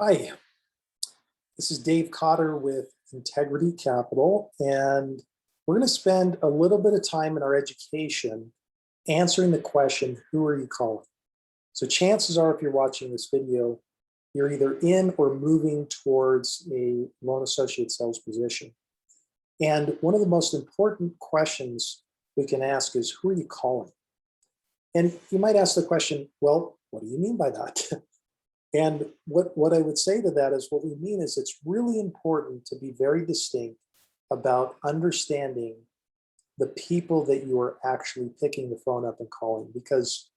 Hi, this is Dave Cotter with Integrity Capital, and we're going to spend a little bit of time in our education answering the question, who are you calling? So chances are, if you're watching this video, you're either in or moving towards a loan associate sales position. And one of the most important questions we can ask is, who are you calling? And you might ask the question, well, what do you mean by that? And what I would say to that is what we mean is it's really important to be very distinct about understanding the people that you are actually picking the phone up and calling, because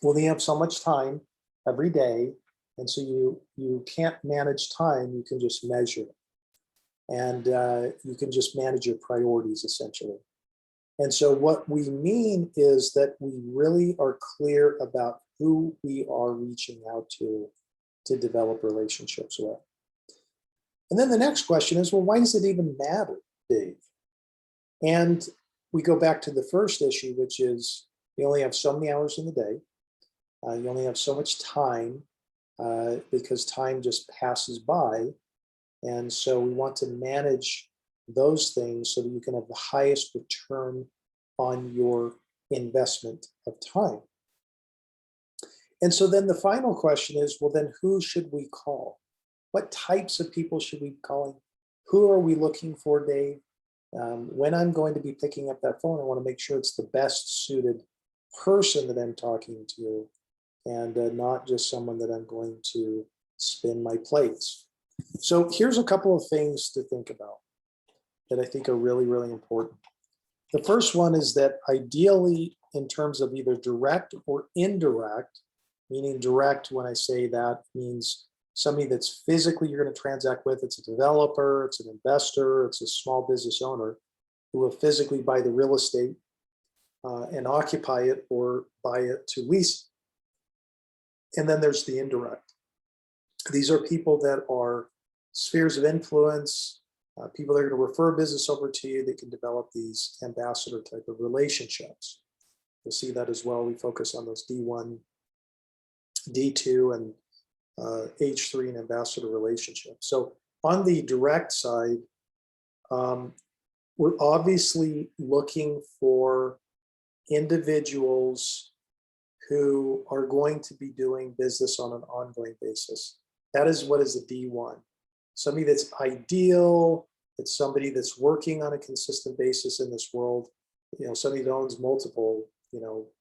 well, you have so much time every day, and so you can't manage time, you can just measure it. And you can just manage your priorities essentially. And so what we mean is that we really are clear about who we are reaching out to develop relationships with. And then the next question is, well, why does it even matter, Dave? And we go back to the first issue, which is you only have so many hours in the day. You only have so much time because time just passes by. And so we want to manage those things so that you can have the highest return on your investment of time. And so then the final question is, well, then who should we call? What types of people should we be calling? Who are we looking for, Dave? When I'm going to be picking up that phone, I want to make sure it's the best suited person that I'm talking to, and not just someone that I'm going to spin my plates. So here's a couple of things to think about that I think are really, really important. The first one is that ideally, in terms of either direct or indirect, meaning direct, when I say that, means somebody that's physically you're going to transact with. It's a developer, it's an investor, it's a small business owner who will physically buy the real estate and occupy it or buy it to lease. And then there's the indirect. These are people that are spheres of influence, people that are going to refer business over to you that can develop these ambassador type of relationships. You'll see that as well. We focus on those D1, D2, and H3 and ambassador relationships. So on the direct side, we're obviously looking for individuals who are going to be doing business on an ongoing basis. That is what is a D1. Somebody that's ideal, it's somebody that's working on a consistent basis in this world, somebody that owns multiple,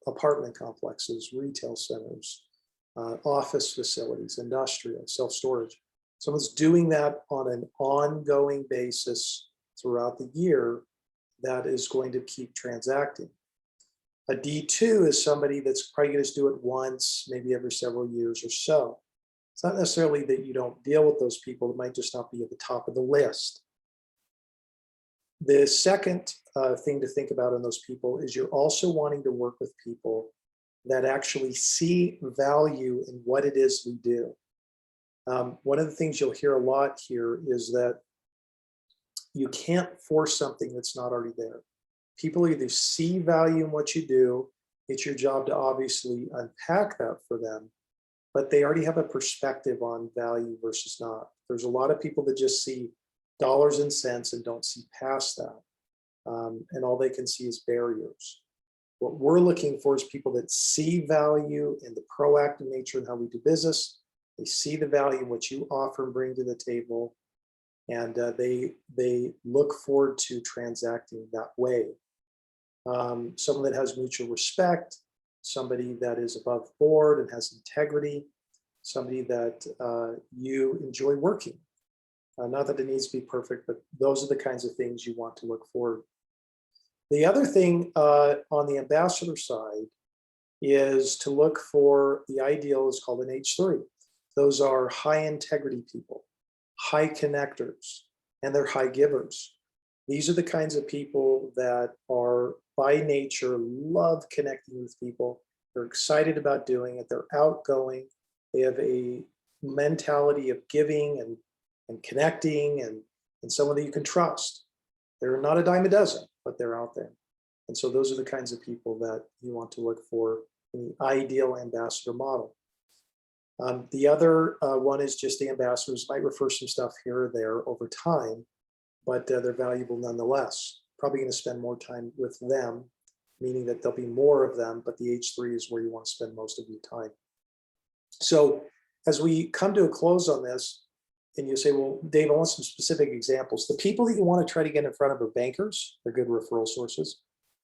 apartment complexes, retail centers, office facilities, industrial, self-storage. Someone's doing that on an ongoing basis throughout the year that is going to keep transacting. A D2 is somebody that's probably going to do it once, maybe every several years or so. It's not necessarily that you don't deal with those people. It might just not be at the top of the list. The second thing to think about in those people is you're also wanting to work with people that actually see value in what it is we do. One of the things you'll hear a lot here is that you can't force something that's not already there. People either see value in what you do, it's your job to obviously unpack that for them, but they already have a perspective on value versus not. There's a lot of people that just see dollars and cents and don't see past that. And all they can see is barriers. What we're looking for is people that see value in the proactive nature of how we do business. They see the value in what you offer and bring to the table, and they look forward to transacting that way. Someone that has mutual respect, somebody that is above board and has integrity, somebody that you enjoy working. Not that it needs to be perfect, but those are the kinds of things you want to look for. The other thing on the ambassador side is to look for, the ideal is called an H3. Those are high integrity people, high connectors, and they're high givers. These are the kinds of people that are by nature love connecting with people. They're excited about doing it. They're outgoing. They have a mentality of giving and connecting and someone that you can trust. They're not a dime a dozen, but they're out there. And so those are the kinds of people that you want to look for in the ideal ambassador model. The other one is just the ambassadors might refer some stuff here or there over time, but they're valuable nonetheless. Probably going to spend more time with them, meaning that there'll be more of them, but the H3 is where you want to spend most of your time. So as we come to a close on this, and you say, well, Dave, I want some specific examples. The people that you want to try to get in front of are bankers. They're good referral sources.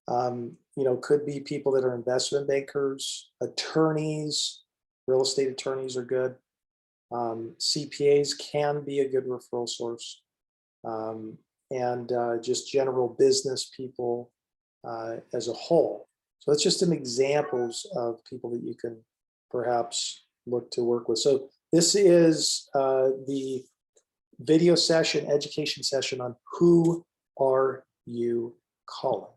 Could be people that are investment bankers, attorneys, real estate attorneys are good. CPAs can be a good referral source. And just general business people as a whole. So that's just some examples of people that you can perhaps look to work with. So this is the video session, education session on who are you calling.